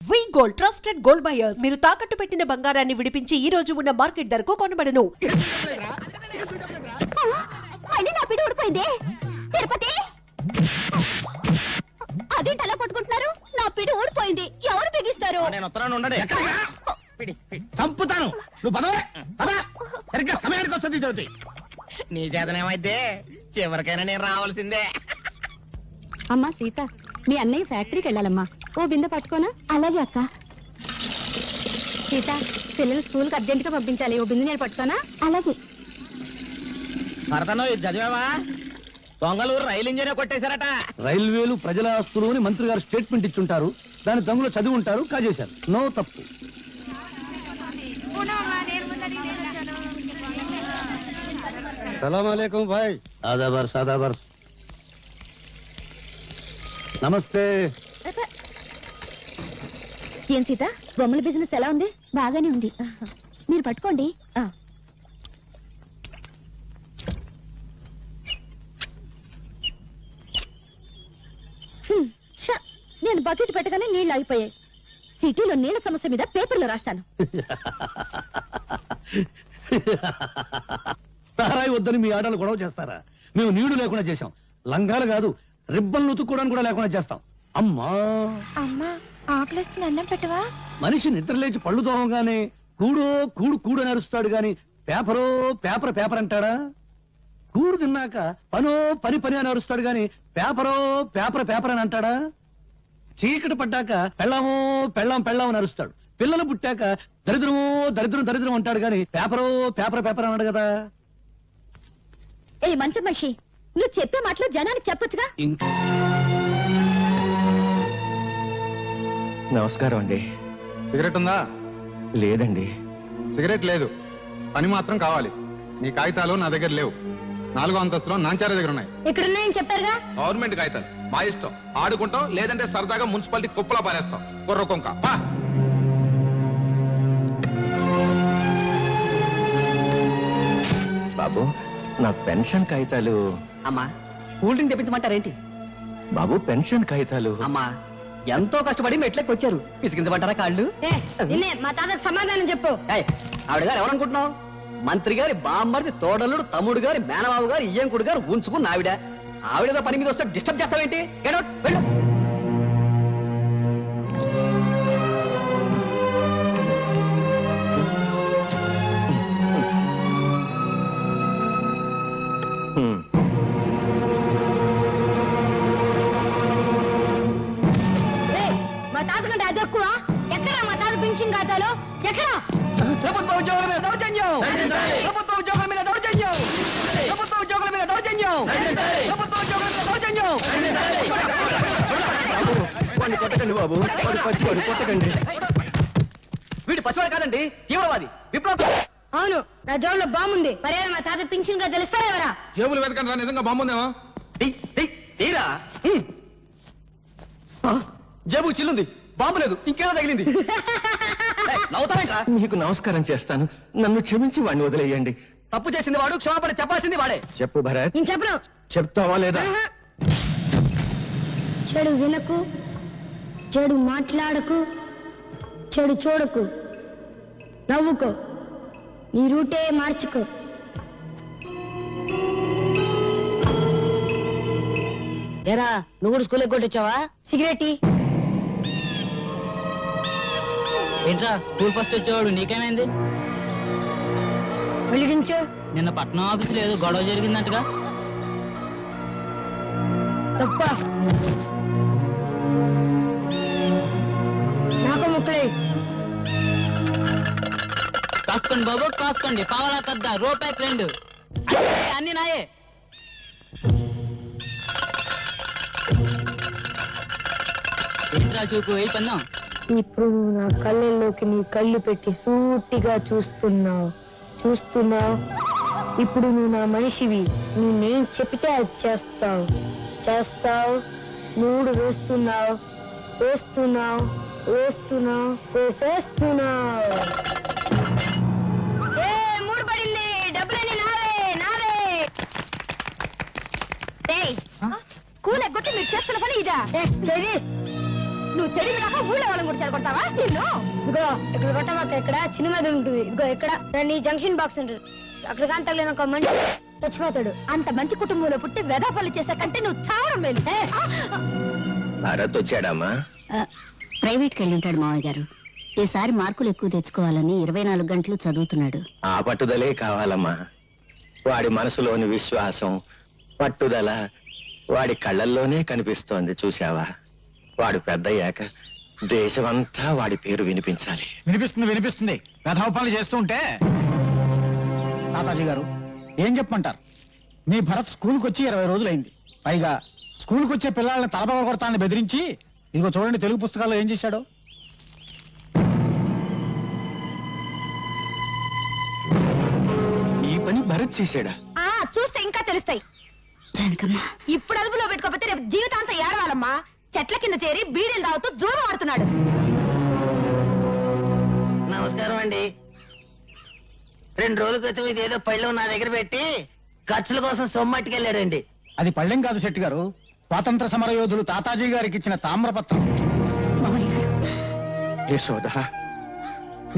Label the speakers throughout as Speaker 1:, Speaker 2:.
Speaker 1: వి gold trusted gold buyers మీరు తాకట్టు పెట్టిన బంగారాన్ని విడిపించి ఈ రోజు ఉన్న మార్కెట్ ధరకు కొనబడను.
Speaker 2: మళ్ళీ నా పిడి ఊడిపోయింది. తిరుపతి అదేంటి అలా కొట్టుకుంటున్నారు? నా పిడి ఊడిపోయింది, ఎవరు బిగిస్తారు?
Speaker 3: నేను ఉత్తరాన్ని ఉండండి. చంపుతాను. నువ్వు పదవే పదా, సరిగ్గా సమయానికి వస్తుంది జ్యోతి. నీ చేతనేమైతే చివరికైనా నేను రావాల్సిందే.
Speaker 2: అమ్మా సీత, మీ అన్నయ్య ఫ్యాక్టరీకి వెళ్ళాలమ్మా, ఓ బిందె పట్టుకోనా? అలాగే అక్క. సీత, పిల్లలు స్కూల్ కి అర్జెంట్ గా పంపించాలి, ఓ బిందె నేను పట్టుకోనా? అలాగే.
Speaker 3: భరతను ఇది చదివావా? దొంగలూరు రైలు ఇంజనే కొట్టేశారట.
Speaker 4: రైల్వేలు ప్రజల ఆస్తులు అని మంత్రి గారు స్టేట్మెంట్ ఇచ్చుంటారు. దాని దొంగలు చదివి ఉంటారు, కాజేశారు. నో తప్పు. సలాం అలైకుం భాయ్. ఆదాబర్ సాదాబర్. నమస్తే.
Speaker 2: ఏం సీత, బొమ్మల బిజినెస్ ఎలా ఉంది? బాగానే ఉంది, మీరు పట్టుకోండి. నేను బకెట్ పెట్టగానే నీళ్లు అయిపోయాయి. సిటీలో నీళ్ల సమస్య మీద పేపర్లో రాస్తాను.
Speaker 4: తారాయి వద్దని మీ ఆడలు గొడవ చేస్తారా? మేము నీళ్లు లేకుండా చేశాం. లంగాలు కాదు, రిబ్బన్లు ఉతుక్కోవడానికి కూడా లేకుండా చేస్తాం. అమ్మా
Speaker 2: అమ్మా, ఆకలిస్తుంది, అన్నం పెట్టవా?
Speaker 4: మనిషి నిద్రలేచి పళ్ళు తోమగానే కూడో కూడు కూడు అని అరుస్తాడు గాని పేపరో పేపర్ పేపర్ అంటాడా? కూడు తిన్నాక పనో పని పని అని అరుస్తాడు గాని పేపరో పేపర్ పేపర్ అని అంటాడా? చీకటి పడ్డాక పెళ్ళామో పెళ్ళాం పెళ్ళాం అని అరుస్తాడు. పిల్లలు పుట్టాక దరిద్రమో దరిద్రం దరిద్రం అంటాడు గాని పేపరో పేపర్ పేపర్ అన్నాడు కదా.
Speaker 2: ఏ మంచి మనిషి, నువ్వు చెప్పే మాటలు జనానికి చెప్పొచ్చుగా.
Speaker 5: నమస్కారం అండి.
Speaker 6: సిగరెట్ ఉందా?
Speaker 5: లేదండి.
Speaker 6: సిగరెట్ లేదు, పని మాత్రం కావాలి. నీ కాగితాలు నా దగ్గర లేవు. 4వ అంతస్తులో నాంచారి దగ్గర ఉన్నాయి.
Speaker 2: ఇక్కడున్నాయని చెప్పారుగా.
Speaker 6: గవర్నమెంట్ కాగితాలు, మా ఇష్టం. ఆడుకుంటాం, లేదంటే సరదాగా మున్సిపాలిటీ కుప్పలా పారేస్తాం. కుర్ర కొంక
Speaker 5: బాబు, నా పెన్షన్ కాగితాలు.
Speaker 3: అమ్మా, కూల్ డ్రింక్ తెప్పించమంటారేంటి?
Speaker 5: బాబు, పెన్షన్ కాగితాలు.
Speaker 3: అమ్మా, ఎంతో కష్టపడి మెట్లకి వచ్చారు, పిసికించమంటారా కాళ్ళు?
Speaker 2: మా తాతకు సమాధానం చెప్పు.
Speaker 3: ఆవిడ గారు ఎవరనుకుంటున్నావు? మంత్రి గారి బామ్మర్ది, తోడల్లుడు, తమ్ముడు గారి మేనబాబు గారు, ఇయ్యంకుడు గారు ఉంచుకున్న ఆవిడ. ఆవిడతో పని మీద వస్తే డిస్టర్బ్ చేస్తావేంటి? గెట్ అవుట్, వెళ్ళు.
Speaker 2: మా తాత కంటే అది ఎక్కువ. ఎక్కడా మా తాత పెన్షన్ ఖాతాలో? ఎక్కడా?
Speaker 3: ప్రభుత్వ ఉద్యోగుల మీద దౌర్జన్యం! ప్రభుత్వ ఉద్యోగుల మీద దౌర్జన్యం! ప్రభుత్వ ఉద్యోగుల మీద దౌర్జన్యం! ప్రభుత్వ ఉద్యోగుల మీద దౌర్జన్యం!
Speaker 5: వాడిని కొట్టకండి బాబు, వాడు పసివాడు, కొట్టకండి.
Speaker 3: వీడు పసివాడు కాదండి, తీవ్రవాది, విప్లవ.
Speaker 2: అవును, నా జోబులో బాగుంది. మరేమో మా తాత పెన్షన్ గా తెలుస్తారా ఎవరా?
Speaker 6: జేబులు వెతకండి రా, నిజంగా బాగుందేమో.
Speaker 3: తీరా జేబు చిల్లుంది, బాంబు లేదు, ఇంకేదో తగిలింది. నవ్వుతావేంట్రా?
Speaker 5: మీకు నమస్కారం చేస్తాను, నన్ను క్షమించి వాడిని వదిలేయండి.
Speaker 3: తప్పు చేసింది వాడు, క్షమాపణ చెప్పాల్సింది వాడే.
Speaker 5: చెప్పు భరత్.
Speaker 2: నేను చెప్పను.
Speaker 5: చెప్తావా లేదా?
Speaker 2: చెడు వినకు, చెడు మాట్లాడకు, చెడు చూడకు, నవ్వుకో, నీ రూటే మార్చుకో.
Speaker 3: ఏరా, నువ్వు కూడా స్కూల్ కొట్టించావా?
Speaker 2: సిగరెట్
Speaker 7: ఏంట్రా స్కూల్ ఫస్ట్ వచ్చేవాడు, నీకేమైంది?
Speaker 2: వెలిగించు.
Speaker 7: నిన్న పట్నం ఆఫీసులో ఏదో గొడవ జరిగిందంటగా.
Speaker 2: తప్ప నాకు ముక్కలే.
Speaker 7: కాసుకోండి బాబు, కాసుకోండి. పావలా కద్దా, రూపాయికి 2. అన్ని నాయే. ఏంట్రా చూపు, ఏ పన్నాం?
Speaker 2: ఇప్పుడు నువ్వు నా కళ్ళల్లోకి నీ కళ్ళు పెట్టి సూటిగా చూస్తున్నావు. ఇప్పుడు నువ్వు నా మనిషివి. నేనేం చెప్తే అది చేస్తావు. మూడు వేస్తున్నావు. మూడు పడింది. డబ్బులన్నీ నావే. స్కూల్ ఎగ్గొట్టి మీరు చేస్తున్న పని ఇదా? నువ్వు చెడి విడాక ఊళ్ళో వాళ్ళని కూడా చెడగొడతావా? నిన్ను
Speaker 8: ఇదిగో ఇక్కడ కొట్టమాక, ఇక్కడ చిన్న మీద ఉంటుంది. ఇదిగో ఇక్కడ దాన్ని జంక్షన్ బాక్స్ ఉంటుంది. అక్కడ కానీ తగిలిన ఒక మనిషి చచ్చిపోతాడు.
Speaker 2: అంత మంచి కుటుంబంలో పుట్టి వెదాపల్లి చేసే కంటే నువ్వు చావడం మేలు.
Speaker 5: భరత్ వచ్చాడమ్మా?
Speaker 8: ప్రైవేట్కి వెళ్ళి ఉంటాడు మావయ్య గారు. ఈసారి మార్కులు ఎక్కువ తెచ్చుకోవాలని 24 గంటలు చదువుతున్నాడు.
Speaker 5: ఆ పట్టుదలే కావాలమ్మా. వాడి మనసులోని విశ్వాసం, పట్టుదల వాడి కళ్ళల్లోనే కనిపిస్తోంది. చూశావా? వాడు పెద్దయ్యాక దేశమంతా వాడి పేరు వినిపించాలి.
Speaker 4: వినిపిస్తుంది. కథోపాలు చేస్తూ ఉంటే తాతాజీ గారు ఏం చెప్పమంటారు? మీ భరత్ స్కూల్కి వచ్చి 20 రోజులైంది. పైగా స్కూల్కి వచ్చే పిల్లల్ని తలపగ కొడతానని బెదిరించి, ఇదిగో చూడండి తెలుగు పుస్తకాల్లో ఏం చేశాడో.
Speaker 5: ఈ పని భరత్ చేశాడా?
Speaker 2: చూస్తే ఇంకా తెలుస్తాయి. ఇప్పుడు అదుపులో పెట్టుకోకపోతే రేపు జీవితాంతం ఏడవాలమ్మా. చెట్ల కింద చేరి బీడీలు తాగుతూ జూరం ఆడుతున్నాడు.
Speaker 9: నమస్కారం అండి. 2 రోజుల క్రితం ఇదేదో పళ్ళెం నా దగ్గర పెట్టి ఖర్చుల కోసం సొమ్మట్టుకెళ్ళాడండి.
Speaker 4: అది పళ్ళెం కాదు శెట్టి గారు, స్వాతంత్ర సమర యోధులు తాతాజీ గారికి ఇచ్చిన తామ్రపత్రం.
Speaker 5: యశోద,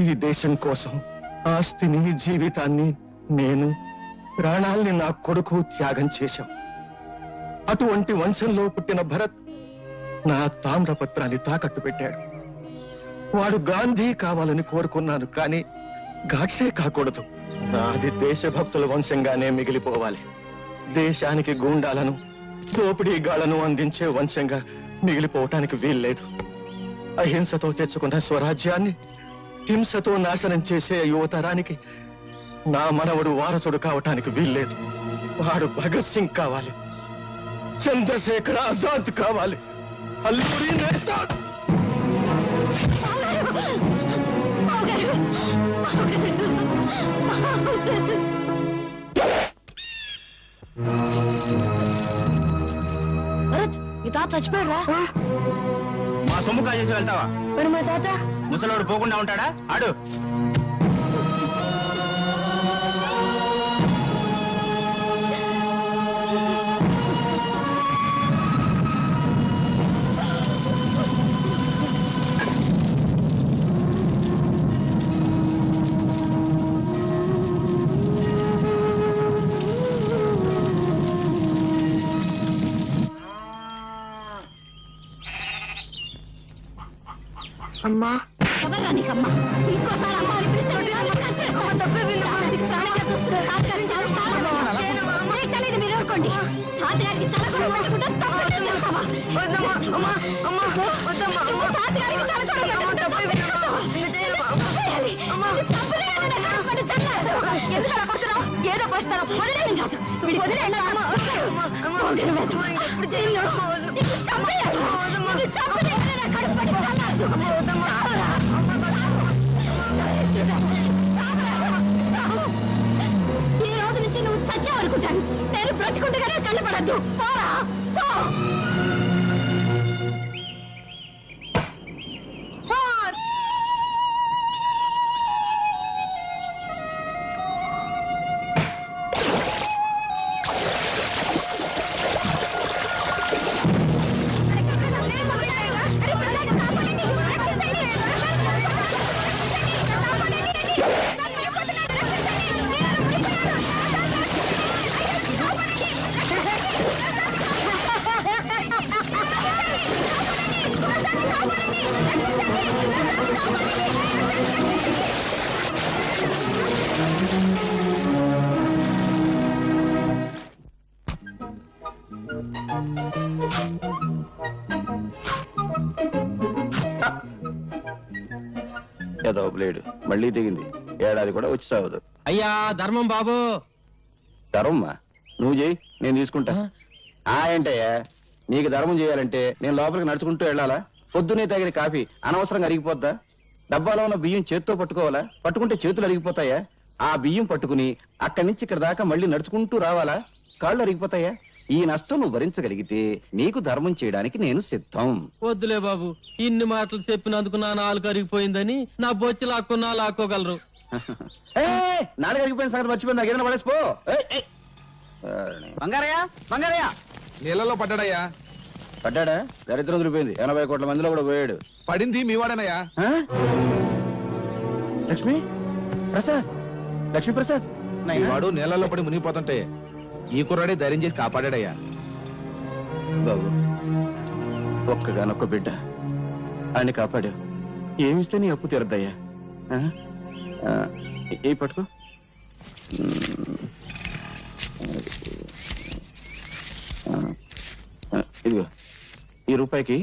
Speaker 5: ఈ దేశం కోసం ఆస్తిని, జీవితాన్ని, నేను ప్రాణాల్ని నా కొడుకు త్యాగం చేశాం. అటువంటి వంశంలో పుట్టిన భరత్ నా తామ్రపత్రాన్ని తాకట్టు పెట్టాడు. వాడు గాంధీ కావాలని కోరుకున్నాను, కానీ గాడ్సే కాకూడదు. నాది దేశభక్తుల వంశంగానే మిగిలిపోవాలి. దేశానికి గూండాలను, దోపిడీగాళ్లను అందించే వంశంగా మిగిలిపోవటానికి వీల్లేదు. అహింసతో తెచ్చుకున్న స్వరాజ్యాన్ని హింసతో నాశనం చేసే యువతరానికి నా మనవడు వారసుడు కావటానికి వీల్లేదు. వాడు భగత్ సింగ్ కావాలి, చంద్రశేఖర్ ఆజాద్ కావాలి, అల్లూరి నేతా.
Speaker 2: మీ తాత చచ్చిపోయారా?
Speaker 5: మా సొమ్ము కాజేసి వెళ్తావా?
Speaker 8: మరి మా తాత
Speaker 5: ముసలోడు పోకుండా ఉంటాడా? ఆడు.
Speaker 8: అమ్మా,
Speaker 2: ఎవరా నీకమ్మా? ఇంకోసారి అమ్మ అని పిలిస్తే మీకు తెలియదు, మీరు ఊరుకోండి. తాతగారికి తల కూడా పెట్టకుండా తప్పు చేస్తావా? తాతగారికి తల కూడా ఏదో పోస్తారా? వదిలేం కాదు, వదిలేనా? ఈ రోజు నుంచి నువ్వు చచ్చావనుకుంటాను. నేను బ్రతికుండగానే కళ్ళపడద్దు. పోరా, పో.
Speaker 5: ఏదో బ్లేడ్ మళ్ళీ దిగింది. ఏడాది కూడా వచ్చి సాగదు.
Speaker 7: అయ్యా ధర్మం బాబు.
Speaker 5: ధర్మమ్మా నువ్వు చేయి, నేను తీసుకుంటా. ఏంటయ్యా, నీకు ధర్మం చేయాలంటే నేను లోపలికి నడుచుకుంటూ వెళ్ళాలా? పొద్దునే తాగిన కాఫీ అనవసరంగా అరిగిపోద్దా? డబ్బాలో ఉన్న బియ్యం చేత్తో పట్టుకోవాలా? పట్టుకుంటే చేతులు అరిగిపోతాయా? ఆ బియ్యం పట్టుకుని అక్కడి నుంచి ఇక్కడ దాకా మళ్ళీ నడుచుకుంటూ రావాలా? కాళ్ళు అరిగిపోతాయా? ఈ నష్టం నువ్వు భరించగలిగితే నీకు ధర్మం చేయడానికి నేను సిద్ధం.
Speaker 7: వద్దులే బాబు, ఇన్ని మాటలు చెప్పినందుకు నా నాలుగు అరిగిపోయిందని నా బొచ్చి లాక్కున్నా లాక్కోగలరు.
Speaker 5: నాలుగు అరిగిపోయిన సంగతి మర్చిపోయింది. నాకు ఏదైనా పడేసిపో.
Speaker 3: బంగారయ్య, బంగారయ్య,
Speaker 6: నీళ్ళలో పడ్డాడయ్యా.
Speaker 5: పడ్డాడా? దరిద్రం దొరికిపోయింది. 80 కోట్ల మందిలో కూడా పోయాడు.
Speaker 6: పడింది మీ వాడనయ్యా.
Speaker 5: ఆ? లక్ష్మి ప్రసాద్, లక్ష్మీ ప్రసాద్
Speaker 6: వాడు నేలల్లో పడి మునిగిపోతుంటే ఈ కుర్రాడే ధైర్యం చేసి కాపాడాడయ్యా.
Speaker 5: బాబు, ఒక్కగానొక్క బిడ్డ ఆయన కాపాడావు. ఏమిస్తే నీ అప్పు తీరద్దయ్యా. ఏ పట్టుకో. ఇదిగో, ఈ రూపాయికి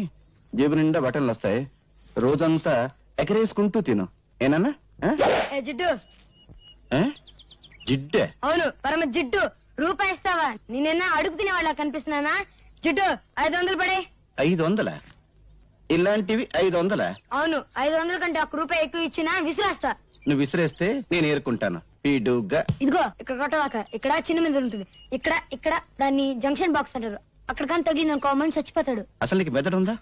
Speaker 5: జేబు నిండా బట్టలు వస్తాయి. రోజంతా ఎకరేసుకుంటూ తిను. ఏనన్నా?
Speaker 8: జిడ్డు.
Speaker 5: జిడ్డే?
Speaker 8: అవును, పరమ జిడ్డు. రూపాయి ఇస్తావా? నేనైనా అడుగు తినే వాళ్ళ కనిపిస్తున్నానా? జిడ్డు, 500 పడే.
Speaker 5: 500? ఇలాంటివి 500?
Speaker 8: అవును, 500 కంటే 1 రూపాయి ఎక్కువ ఇచ్చినా విసిరేస్తా.
Speaker 5: నువ్వు విసిరేస్తే నేను ఏరుకుంటాను. పీడుగా.
Speaker 8: ఇదిగో, ఇక్కడ కొట్టవాక. ఇక్కడ చిన్న మీద ఉంటుంది. ఇక్కడ దాన్ని జంక్షన్ బాక్స్ అంటారు. అక్కడ కానీ తగిలింది అనుకో, మనిషి చచ్చిపోతాడు.
Speaker 5: అసలు నీకు మెదడు ఉందా?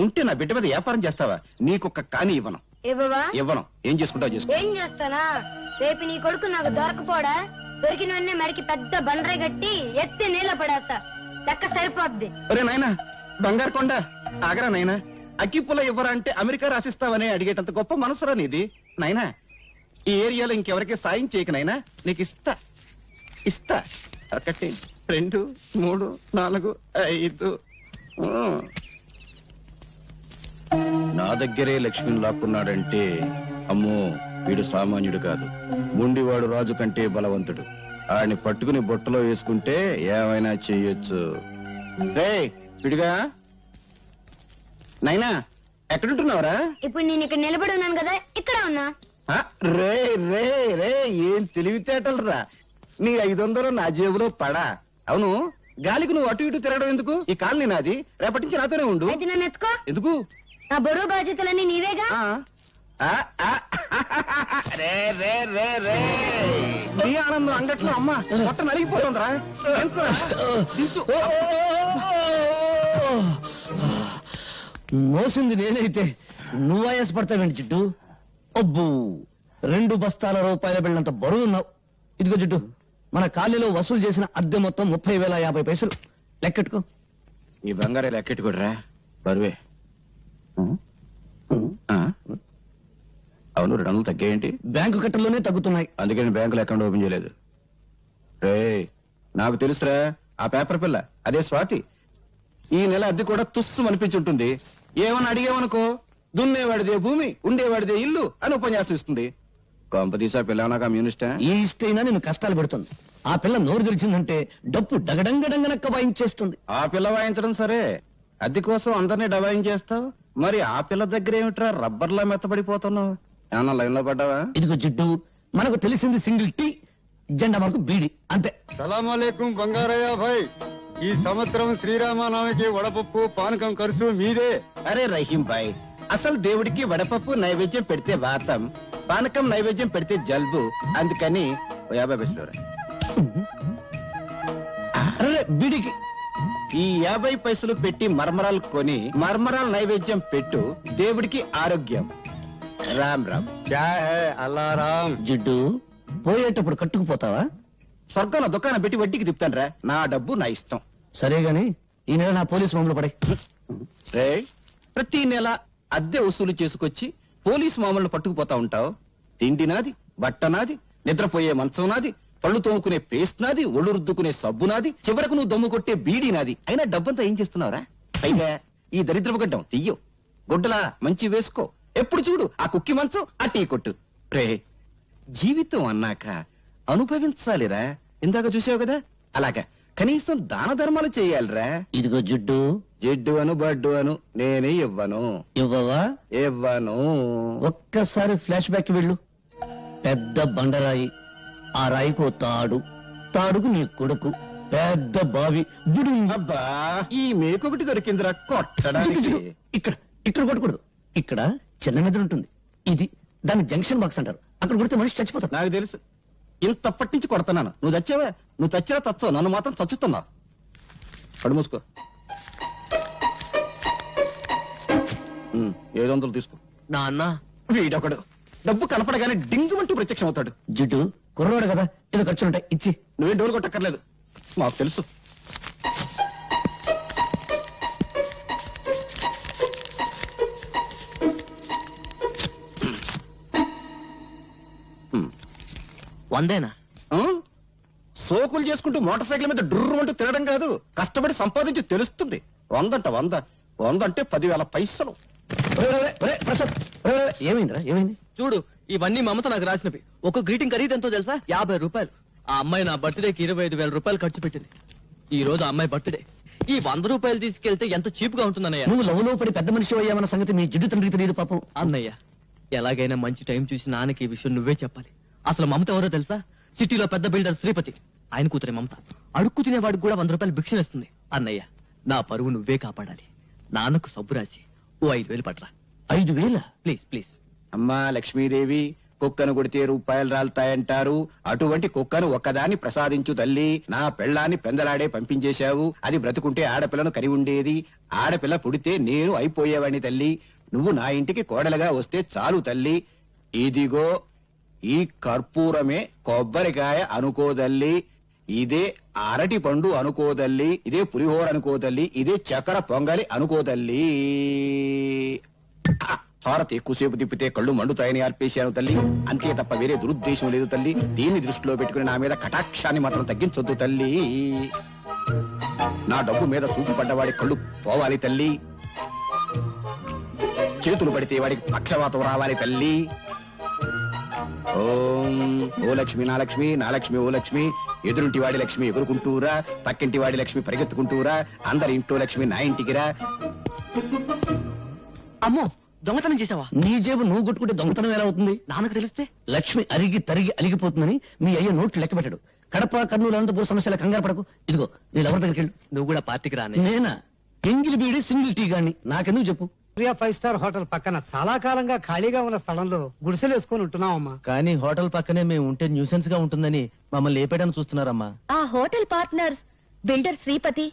Speaker 5: ఉంటే నా బిడ్డ మీద వ్యాపారం చేస్తావా? నీకొక్క కాని ఇవ్వను.
Speaker 8: ఇవ్వవా?
Speaker 5: ఇవ్వను. ఏం చేసుకుంటావు చేసుకో.
Speaker 8: ఏం చేస్తానా? రేపు నీ కొడుకు నాకు దొరకపోడా? దొరికిన వెంటనే మరికి పెద్ద బండరాయి కట్టి ఎత్తి నీళ్ళ పడేస్తా. లెక్క సరిపోద్ది.
Speaker 5: ఒరే నాయనా, బంగారు కొండ ఆగరా నాయనా. అగ్గిపుల్ల ఇవ్వరా అంటే అమెరికా రాసిస్తావని అడిగేటంత గొప్ప మనసురా నీది. నాయనా, ఈ ఏరియాలో ఇంకెవరికి సాయం చేయక నాయనా. నీకు ఇస్తా. 1 2 3 4 5. నా దగ్గరే లక్ష్మిని లాక్కున్నాడంటే అమ్మో, వీడు సామాన్యుడు కాదు. ముండివాడు రాజు కంటే బలవంతుడు. ఆయన్ని పట్టుకుని బొట్టలో వేసుకుంటే ఏమైనా చెయ్యొచ్చు. రే విడిగా నైనా, ఎక్కడుంటున్నావురా?
Speaker 8: ఇప్పుడు నేను ఇక్కడ నిలబడి ఉన్నాను కదా, ఇక్కడ ఉన్నా.
Speaker 5: రే రే రే, ఏం తెలివితేటలు రా. నీ 500 నా జేబులో పడా. అవును, గాలికి నువ్వు అటు ఇటు తిరగడం ఎందుకు? ఈ కాలనీ నాది. రేపటి నుంచి నాతోనే ఉండు.
Speaker 8: అయితే నన్ను ఎత్తుకో.
Speaker 5: ఎందుకు?
Speaker 8: నా బరువు బాధ్యతలన్నీ నీవేగా.
Speaker 5: రే రే రే రే, నీ ఆనందం అంగట్లో అమ్మ మొట్ట నలిగిపోతుందిరా.
Speaker 4: మోసింది నేనైతే నువ్వు ఆయాసపడతావేంటి జిడ్డు? అబ్బు, 2 బస్తాల రూపాయల బిళ్ళంత బరువు ఉన్నావు. ఇదిగో జిడ్డు, మన కాలనీలో వసూలు చేసిన అద్దె మొత్తం 30,050 పైసలు. లెక్కెట్టుకో.
Speaker 5: ఈ బంగారే లెక్కెట్టుకోడరా, బరువే. అవును, 200 తగ్గాయేంటి?
Speaker 4: బ్యాంకు కట్టల్లోనే తగ్గుతున్నాయి.
Speaker 5: అందుకని బ్యాంకులో అకౌంట్ ఓపెన్ చేయలేదు. రే, నాకు తెలుసురా, ఆ పేపర్ పిల్ల అదే స్వాతి. ఈ నెల అద్దె కూడా తుస్సు అనిపించుంటుంది. ఏమని అడిగేవనుకో, దున్నేవాడిదే భూమి, ఉండేవాడిదే ఇల్లు అని ఉపన్యాసం ఇస్తుంది. కొంపదీసా పిల్ల నాకు కమ్యూనిస్టా?
Speaker 4: ఈ ఇష్టైనా నేను కష్టాలు పెడుతుంది. ఆ పిల్ల నోరు తెరిచిందంటే డప్పు డగడంగడంగనక్క వాయించేస్తుంది.
Speaker 5: ఆ పిల్ల వాయించడం సరే, అద్దె కోసం అందరినీ డబాయించేస్తావు. మరి ఆ పిల్ల దగ్గర ఏమిట్రా రబ్బర్లా మెత్తబడిపోతున్నావు? ఏమన్నా లైన్ లో పడ్డావా?
Speaker 4: ఇదిగో జిడ్డు, మనకు తెలిసింది సింగిల్ టీ, జెండా మనకు బీడి, అంతే.
Speaker 10: సలాంలేకం బంగారయ్య భాయ్, ఈ సంవత్సరం శ్రీరామనవమికి వడపప్పు పానకం ఖర్చు మీదే.
Speaker 5: అరే రహీం భాయ్, అసలు దేవుడికి వడపప్పు నైవేద్యం పెడితే వాతం, పానకం నైవేద్యం పెడితే జల్బు. అందుకని 50 పైసలు.
Speaker 4: అరే బీడికి
Speaker 5: ఈ 50 పైసలు పెట్టి మర్మరాలు కొని మర్మరాలు నైవేద్యం పెట్టు, దేవుడికి ఆరోగ్యం. రామ్ రామ్.
Speaker 10: క్యా హై అల్లారాం.
Speaker 4: జిడ్డు, పోయేటప్పుడు కట్టుకుపోతావా?
Speaker 5: స్వర్గంలో దుకాణం పెట్టి వడ్డీకి తిప్పుతాను. నా డబ్బు నా ఇష్టం.
Speaker 4: సరే గాని ఈ నెల నా పోలీసు మామూలు పడే.
Speaker 5: రే, ప్రతి నెల అద్దె వసూలు చేసుకొచ్చి పోలీసు మామూలు పట్టుకుపోతా ఉంటావు. తిండి నాది, బట్ట నాది, నిద్రపోయే మంచం నాది, పళ్ళు తోముకునే పేస్ట్ నాది, ఒళ్ళు రుద్దుకునే సబ్బు నాది, చివరకు నువ్వు దమ్ము కొట్టే బీడీ నాది. అయినా డబ్బంతా ఏం చేస్తున్నావురా? పైగా ఈ దరిద్రపు గడ్డం తీయో, గుడ్డలా మంచి వేసుకో. ఎప్పుడు చూడు ఆ కుక్కి మంచం, ఆ టీ కొట్టు. రే, జీవితం అన్నాక అనుభవించాలిరా. ఇందాక చూసావు కదా, అలాగా కనీసం దాన ధర్మాలు చేయాలిరా.
Speaker 4: ఇదిగో జిడ్డు,
Speaker 5: జిడ్డు అను బడ్డు అను నేనే ఇవ్వను.
Speaker 4: ఇవ్వవా?
Speaker 5: ఇవ్వను.
Speaker 4: ఒక్కసారి ఫ్లాష్ బ్యాక్ వెళ్ళు. పెద్ద బండరాయి, ఆ రాయికో తాడు, తాడుకు నీ కొడుకు, పెద్ద బావి, బుడు.
Speaker 5: అబ్బా, ఈ మేకొకటి దొరికిందిరా కొట్టడానికి.
Speaker 4: ఇక్కడ ఇక్కడ కొట్టకూడదు. ఇక్కడ చిన్న మెదడు ఉంటుంది. ఇది దాన్ని జంక్షన్ బాక్స్ అంటారు. అక్కడ కొడితే మనిషి చచ్చిపోతాడు.
Speaker 5: నాకు తెలుసు. ఇంతప్పటి నుంచి కొడుతున్నాను. నువ్వు చచ్చావా? నువ్వు చచ్చినా చచ్చావు, నన్ను మాత్రం చచ్చుతున్నావు. కడు మూసుకో. 700 తీసుకో.
Speaker 9: నాన్న,
Speaker 5: వీడొకడు డబ్బు కనపడగానే డింగుమంటూ ప్రత్యక్షం అవుతాడు.
Speaker 4: జిడ్డు, కుర్రవాడు కదా, ఏదో ఖర్చులుంటాయి, ఇచ్చి.
Speaker 5: నువ్వేం డోలు కొట్టక్కర్లేదు, మాకు తెలుసు.
Speaker 7: 100
Speaker 5: సోకులు చేసుకుంటూ మోటార్ సైకిల్ మీద డ్రుర్రు అంటూ తిరగడం కాదు, కష్టపడి సంపాదించి తెలుస్తుంది. 100 అంటే 10,000 పైసలు.
Speaker 7: ఏమైందిరా ఏమైంది? చూడు, ఇవన్నీ మమత నాకు రాసినవి. ఒక గ్రీటింగ్ ఖరీదు ఎంతో తెలుసా? 50 రూపాయలు. ఆ అమ్మాయి నా బర్త్డేకి 25,000 రూపాయలు ఖర్చు పెట్టింది. ఈ రోజు అమ్మాయి బర్త్డే. ఈ 100 రూపాయలు తీసుకెళ్తే ఎంత చీప్ గా ఉంటుందన్నయ్య.
Speaker 4: నువ్వు లవ్లో పడి పెద్ద మనిషి అయ్యామన్న సంగతి మీ జిడ్డు తండ్రికి తెలియదు పాపం.
Speaker 7: అన్నయ్య, ఎలాగైనా మంచి టైం చూసి నాన్నకి ఈ విషయం నువ్వే చెప్పాలి. అసలు మమత ఎవరో తెలుసా? సిటీలో పెద్ద బిల్డర్ శ్రీపతి, ఆయన కూతురే మమత. అడుక్కు తినేవాడికి కూడా 100 రూపాయలు భిక్ష వేస్తుంది. అన్నయ్య, నా పరువు నువ్వే కాపాడాలి. నాన్నకు సబ్బు రాసి ఓ 5,000 పట్రా.
Speaker 4: 5,000?
Speaker 7: Please please.
Speaker 5: అమ్మా లక్ష్మీదేవి, కుక్కను కొడితే రూపాయలు రాలుతాయంటారు. అటువంటి కుక్కను ఒక్కదాన్ని ప్రసాదించు తల్లి. నా పెళ్ళాన్ని పెందలాడే పంపించేశావు. అది బ్రతుకుంటే ఆడపిల్లను కరి ఉండేది. ఆడపిల్ల పుడితే నేను అయిపోయేవాడిని తల్లి. నువ్వు నా ఇంటికి కోడలుగా వస్తే చాలు తల్లి. ఇదిగో ఈ కర్పూరమే కొబ్బరికాయ అనుకోదల్లి, ఇదే అరటి పండు అనుకోదల్లి, ఇదే పులిహోర అనుకోదల్లి, ఇదే చక్కెర పొంగలి అనుకోదల్లి. హారతి ఎక్కువసేపు తిప్పితే కళ్ళు మండుతాయని ఆర్పేశాను తల్లి. అంతే తప్ప వేరే దురుద్దేశం లేదు తల్లి. దీన్ని దృష్టిలో పెట్టుకుని నా మీద కటాక్షాన్ని మాత్రం తగ్గించొద్దు తల్లి. నా డబ్బు మీద చూపు పడ్డవాడి కళ్ళు పోవాలి తల్లి. చేతులు పడితే వాడికి పక్షవాతం రావాలి తల్లి. ఓం ఓ లక్ష్మి నా లక్ష్మి, నా లక్ష్మి ఓ లక్ష్మి. ఎదురుంటి వాడి లక్ష్మి ఎగురుకుంటూరా, పక్కింటి వాడి లక్ష్మి పరిగెత్తుకుంటూరా, అందరి ఇంట్లో లక్ష్మి నా ఇంటికిరా.
Speaker 7: అమ్మో, దొంగతనం చేసావా?
Speaker 4: నీ జేబు నువ్వు కొట్టుకుంటే దొంగతనం ఎలా అవుతుంది?
Speaker 7: నాన్నకు తెలిస్తే
Speaker 4: లక్ష్మి అరిగి తరిగి అలిగిపోతుందని మీ అయ్య నోట్లు లెక్క పెట్టాడు. కడప, కర్నూలు, అనంతపురం సమస్యల కంగారు పడకు. ఇదిగో నేను ఎవరి దగ్గరికి వెళ్ళు.
Speaker 7: నువ్వు కూడా పార్టీకి రానే.
Speaker 4: నేనా? ఎంగిలి బీడి సింగిల్ టీ గాని. నాకెందుకు చెప్పు.
Speaker 11: 5 స్టార్ హోటల్ పక్కన చాలా కాలంగా ఖాళీగా ఉన్న స్థలంలో గుడిసెలు వేసుకొని ఉంటున్నామమ్మా.
Speaker 7: కానీ హోటల్ పక్కనే మేము ఉంటే న్యూసెన్స్ గా ఉంటుందని మమ్మల్ని లేపేయడానికి చూస్తున్నారమ్మా.
Speaker 2: ఆ హోటల్ పార్ట్నర్స్ బిల్డర్ శ్రీపతి,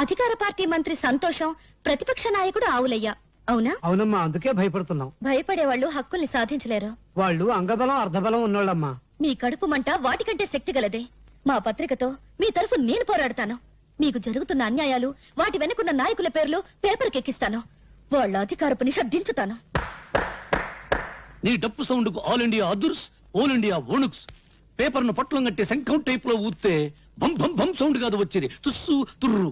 Speaker 2: అధికార పార్టీ మంత్రి సంతోషం, ప్రతిపక్ష నాయకుడు ఆవులయ్య. అవునా?
Speaker 11: అవునమ్మా, అందుకే భయపడుతున్నాం.
Speaker 2: భయపడేవాళ్ళు హక్కుల్ని సాధించలేరు.
Speaker 11: వాళ్ళు అంగబలం అర్ధబలం ఉన్నోళ్ళమ్మా.
Speaker 2: మీ కడుపు మంట వాటికంటే శక్తి గలదే. మా పత్రికతో మీ తరఫు నేను పోరాడతాను. మీకు జరుగుతున్న అన్యాయాలు, వాటి వెనుకున్న నాయకుల పేర్లు పేపర్కెక్కిస్తాను. వాళ్ళ అధికారపు నిషేధించుతాను.
Speaker 4: నీ డప్పు సౌండ్ కు ఆల్ ఇండియా అదుర్స్, ఆల్ ఇండియా ఓణుక్స్. పేపర్ ను పట్లం కట్టి శంఖం టైప్ లో ఊస్తే భం భం భం సౌండ్ కాదు వచ్చేది, తుస్సు తుర్రు.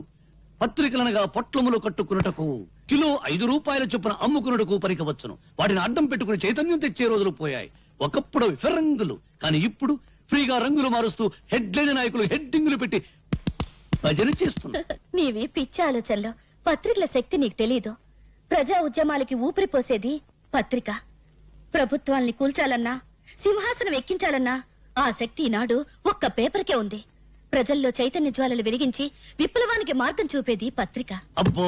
Speaker 4: పత్రికలనగా పొట్లములు కట్టుకున్నటకు కిలో 5 రూపాయల చొప్పున అమ్ముకున్నటకు పరికవచ్చును. వాటిని అడ్డం పెట్టుకుని చైతన్యం తెచ్చే రోజులు పోయాయి. ఒకప్పుడు అవి ఫిరంగులు, కానీ ఇప్పుడు ఫ్రీగా రంగులు మారుస్తూ హెడ్లైన్ నాయకులు హెడ్డింగులు పెట్టి భజన చేస్తున్నారు.
Speaker 2: నీవి పిచ్చి ఆలోచనలో. పత్రికల శక్తి నీకు తెలీదు. ప్రజా ఉద్యమాలకి ఊపిరిపోసేది పత్రిక. ప్రభుత్వాల్ని కూల్చాలన్నా, సింహాసనం ఎక్కించాలన్నా ఆ శక్తి ఈనాడు ఒక్క పేపర్కే ఉంది. ప్రజల్లో చైతన్య జ్వాలలు వెలిగించి విప్లవానికి మార్గం చూపేది పత్రిక.
Speaker 4: అబ్బో,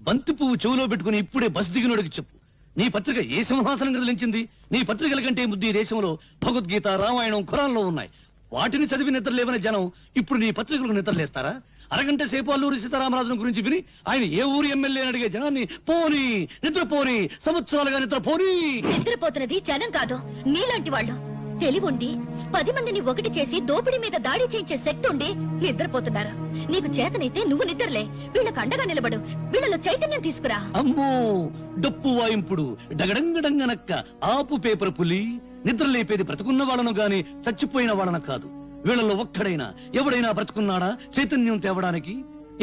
Speaker 4: బంతి పువ్వు చెవులో పెట్టుకుని ఇప్పుడే బస్ దిగినోడికి చెప్పు. నీ పత్రిక ఏ సింహాసనం కదిలించింది? నీ పత్రికల కంటే ముద్దు ఈ దేశంలో భగవద్గీత, రామాయణం, ఖురాన్లో ఉన్నాయి. వాటిని చదివి నిద్రలేవని జనం ఇప్పుడు నీ పత్రికలకు నిద్రలేస్తారా? అరగంట సేపు అల్లూరి సీతారామరాజును గురించి విని ఆయన ఏ ఊరి ఎమ్మెల్యే అని అడిగే జనాన్ని పోనీ నిద్రపోని, సంవత్సరాలుగా నిద్రపోని.
Speaker 2: నిద్రపోతున్నది జనం కాదు, నీలాంటి వాళ్ళు. తెలివుండి 10 మందిని ఒకటి చేసి దోపిడీ మీద దాడి చేయించే శక్తి ఉండి నిద్రపోతున్నారు. నీకు చేతనైతే నువ్వు నిద్రలే, వీళ్ళకు అండగా నిలబడు, వీళ్ళలో చైతన్యం తీసుకురా.
Speaker 4: అమ్మో, డప్పు వాయింపుడు డగడంగడంగనక్క ఆపు పేపర్ పులి. నిద్ర లేపేది బ్రతుకున్న వాళ్ళను గాని చచ్చిపోయిన వాళ్ళను కాదు. వీళ్ళలో ఒక్కడైనా ఎవడైనా బ్రతుకున్నాడా చైతన్యం తేవడానికి?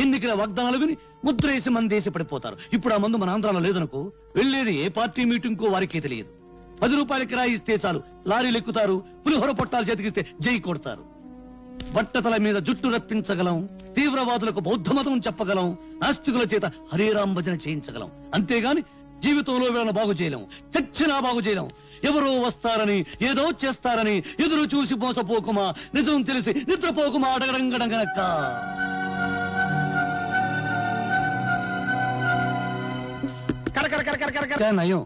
Speaker 4: ఎన్నికల వాగ్దానాలు విని ముద్రేసి మందేసి పడిపోతారు. ఇప్పుడు ఆ మందు మన ఆంధ్రాలో లేదనుకో, వెళ్లేది ఏ పార్టీ మీటింగ్ కో వారికే తెలియదు. 10 రూపాయల కిరాయి ఇస్తే చాలు లారీలు ఎక్కుతారు, పులిహోర పొట్టాలు చేతికిస్తే జై కొడతారు. బట్టతల మీద జుట్టు రప్పించగలం, తీవ్రవాదులకు బౌద్ధ మతం చెప్పగలం, నాస్తికుల చేత హరేరాం భజన చేయించగలం. అంతేగాని జీవితంలో వీళ్ళను బాగు చేయలేం, చచ్చినా బాగు చేయలేం. ఎవరో వస్తారని, ఏదో చేస్తారని ఎదురు చూసి మోసపోకుమా, నిజం తెలిసి నిద్రపోకుమా. అడగడంగడంగనక్క నయం.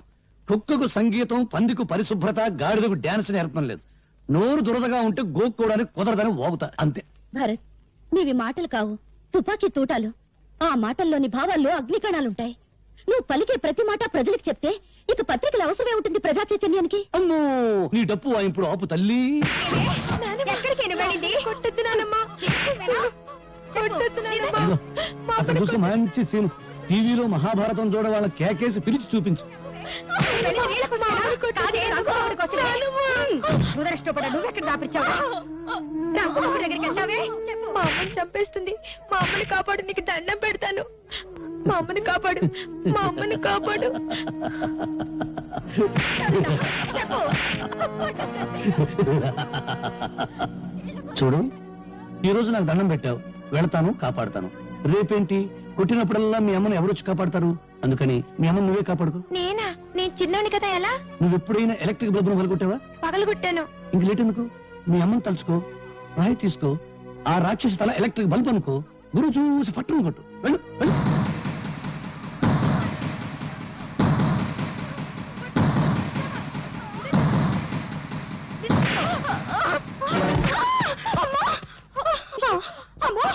Speaker 4: కుక్కకు సంగీతం, పందికు పరిశుభ్రత, గాడిదకు డాన్స్ నేర్పడం లేదు. నోరు దురదగా ఉంటే గోక్కోవడానికి కుదరదని వాగుతా అంతే.
Speaker 2: భరత్, నీవి మాటలు కావు, తుపాకీ తూటాలు. ఆ మాటల్లోని భావాల్లో అగ్నికణాలుంటాయి. నువ్వు పలికే ప్రతి మాట ప్రజలకు చెప్తే ఇక పత్రికలు అవసరమే ఉంటుంది ప్రజా చైతన్యానికి.
Speaker 4: అమ్మో, నీ డప్పు వాయింపుడు ఆపు తల్లి. అక్కడ చూసి మంచి సీన్. టీవీలో మహాభారతం చూడ వాళ్ళ కేకేసి పిలిచి చూపించు.
Speaker 2: ముదరష్టపడ నువ్వెక్కడ దాపిచ్చావా నా కొడుకు దగ్గరికి వెళ్తావే
Speaker 12: మా అమ్మని చంపేస్తుంది. మా అమ్మని కాపాడు, నీకు దండం పెడతాను. మా అమ్మని కాపాడు, మా అమ్మని కాపాడు.
Speaker 4: చూడు, ఈ రోజు నాకు దండం పెట్టావు, వెళతాను, కాపాడుతాను. రేపేంటి, కొట్టినప్పుడల్లా మీ అమ్మని ఎవరొచ్చి కాపాడతారు? అందుకని మీ అమ్మని నువ్వే కాపాడుకో.
Speaker 12: నేనా? నేను చిన్నోని కదా, ఎలా?
Speaker 4: నువ్వు ఎప్పుడైనా ఎలక్ట్రిక్ బల్బును పగలగొట్టావా?
Speaker 12: పగలగొట్టాను.
Speaker 4: ఇంక లేట్ ఎందుకు? మీ అమ్మని తలుచుకో, రాయి తీసుకో, ఆ రాక్షసి తల ఎలక్ట్రిక్ బల్బ్ అనుకో, గురువు చూసి పట్టును కొట్టు. వెళ్ళు వెళ్ళు.
Speaker 12: అమ్మో,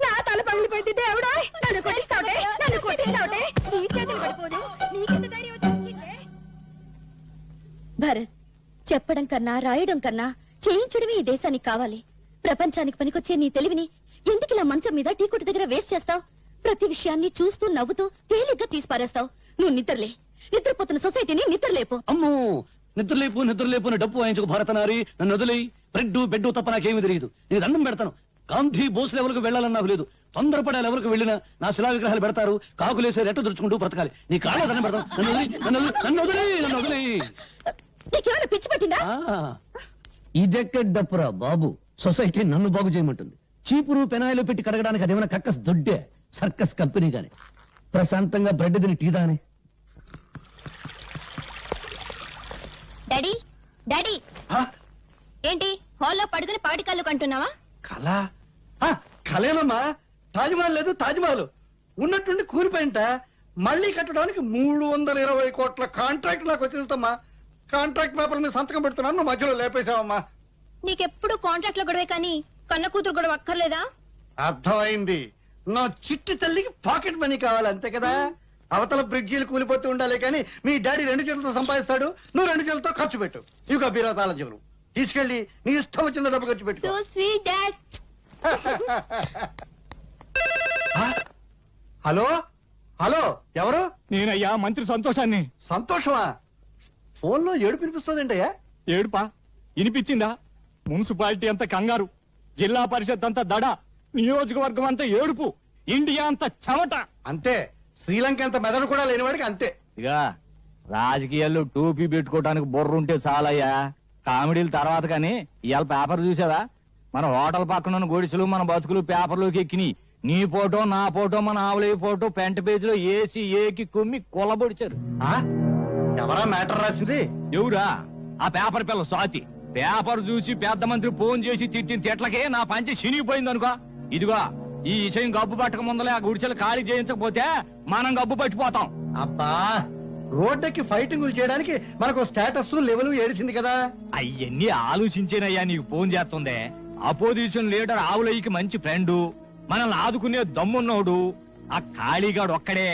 Speaker 12: నా తల పగిలిపోయింది. దేవుడా, నన్ను కొట్టిస్తావుటే, నన్ను కొట్టిస్తావుటే. నీ చేతులు పడిపోను. నీకెంత ధైర్యం వచ్చిందే?
Speaker 2: భరత్, చెప్పడం కన్నా రాయడం కన్నా చేయించడమే ఈ దేశానికి కావాలి. ప్రపంచానికి పనికొచ్చే నీ తెలివిని ఎందుకు ఇలా మంచం మీద టీ కొట్టు దగ్గర వేస్ట్ చేస్తావు? ప్రతి విషయాన్ని చూస్తూ నవ్వుతూ తేలిగ్గా తీసిపారేస్తావు. నువ్వు నిద్రలే. నిద్రపోతున్న సొసైటీని నిద్రలేపు.
Speaker 4: అమ్మో, నిద్రలేపు నిద్రలేపు అని డప్పు వాయించుకు భారతనారి. నన్ను వదిలేయి. బ్రెడ్ బెడ్ తప్ప నాకేమీ తెలియదు. నేను దండం పెడతాను. గాంధీ బోస్ లెవెల్కు వెళ్ళాలని నాకు లేదు. తొందరపడే లెవెల్కు వెళ్ళినా నా శిలా విగ్రహాలు పెడతారు. కాకులేసే రెట్టు దురుచుకుంటూ బ్రతకాలి. నీ కాళ్ళ దండం పెడతాను. నన్ను వదిలేయి.
Speaker 2: నీకేమైనా పిచ్చి పట్టిందా?
Speaker 4: ఇదెక్కడ డప్పురా బాబు. సొసైటీ నన్ను బాగు చేయమంటుంది. చీపురు పెనాయిలు పెట్టి కడగడానికి అదేమైనా కక్కస్ దొడ్డే సర్కస్ కంపెనీ గాని. ప్రశాంతంగా బ్రెడ్ తిని టీ దాని.
Speaker 12: డాడీ, డాడీ, ఏంటి హాల్లో పడుకుని పాటి కళ్ళు కంటున్నావా?
Speaker 4: కళ కళేనమ్మా. తాజ్మహల్ లేదు, తాజ్మహల్ ఉన్నట్టుండి కూలిపోయింట. మళ్ళీ కట్టడానికి 320 కోట్ల కాంట్రాక్ట్ నాకు వచ్చేస్తమ్మా. కాంట్రాక్ట్ పేపర్ మీద సంతకం పెడుతున్నాను, నువ్వు మధ్యలో లేపేశావమ్మా.
Speaker 12: నీకెప్పుడు కాంట్రాక్ట్ లో గొడవే కానీ కన్న కూతురు గొడవ అక్కర్లేదా?
Speaker 4: అర్థమైంది. నా చిట్టి తల్లికి పాకెట్ మనీ కావాలి, అంతే కదా. అవతల బ్రిడ్జీలు కూలిపోతూ ఉండాలి కానీ మీ డాడీ 2 చేతులతో సంపాదిస్తాడు, నువ్వు 2 చేతులతో ఖర్చు పెట్టు. ఇక బీరాతాల జీవనం తీసుకెళ్లి నీ ఇష్టం వచ్చిన డబ్బు ఖర్చు పెట్టు.
Speaker 12: So sweet dad.
Speaker 4: Hello hello, ఎవరు?
Speaker 13: నేనయ్యా మంత్రి సంతోషాన్ని.
Speaker 4: సంతోషమా? ఫోన్ లో ఏడుపు వినిపిస్తుందంటయ్యా.
Speaker 13: ఏడుపా? వినిపించిందా? మున్సిపాలిటీ అంతా కంగారు, జిల్లా పరిషత్ అంతా దడ, నియోజకవర్గం అంతా ఏడుపు, ఇండియా అంతా చెమట.
Speaker 4: అంతే, శ్రీలంక అంత మెదడు కూడా లేనివాడికి అంతే.
Speaker 13: ఇక రాజకీయాల్లో టోపీ పెట్టుకోవడానికి బొర్రుంటే చాలయ్యా. కామెడీల తర్వాత కానీ ఇవాళ పేపర్ చూసావా? మన హోటల్ పక్కన ఉన్న గొడిసెలు మన బతుకులు పేపర్లోకి ఎక్కినాయి. నీ ఫోటో, నా ఫోటో, మన ఆవులయ్య ఫోటో పెంట పేజీలో ఏసి ఏకి కుమ్మి కొలబొడిచారు.
Speaker 4: ఎవరా మ్యాటర్ రాసింది?
Speaker 13: ఎవరా? ఆ పేపర్ పిల్ల స్వాతి. పేపర్ చూసి పెద్ద మంత్రి ఫోన్ చేసి తిట్టిన తిట్లకే నా పంచి చినిగిపోయింది అనుకో. ఇదిగో ఈ విషయం గబ్బు పట్టక ముందలే ఆ గుడిసెలు ఖాళీ చేయించకపోతే మనం గబ్బు పట్టిపోతాం.
Speaker 4: అబ్బా, రోడ్డుకి ఫైటింగ్ చేయడానికి మనకు స్టేటస్ లెవెల్ ఏడిసింది కదా.
Speaker 13: అయ్యన్ని ఆలోచించేనయ్యా నీకు ఫోన్ చేస్తుందే. అపోజిషన్ లీడర్ ఆవులయ్యకి మంచి ఫ్రెండు, మనల్ని ఆదుకునే దమ్మున్నోడు ఆ ఖాళీగాడు ఒక్కడే.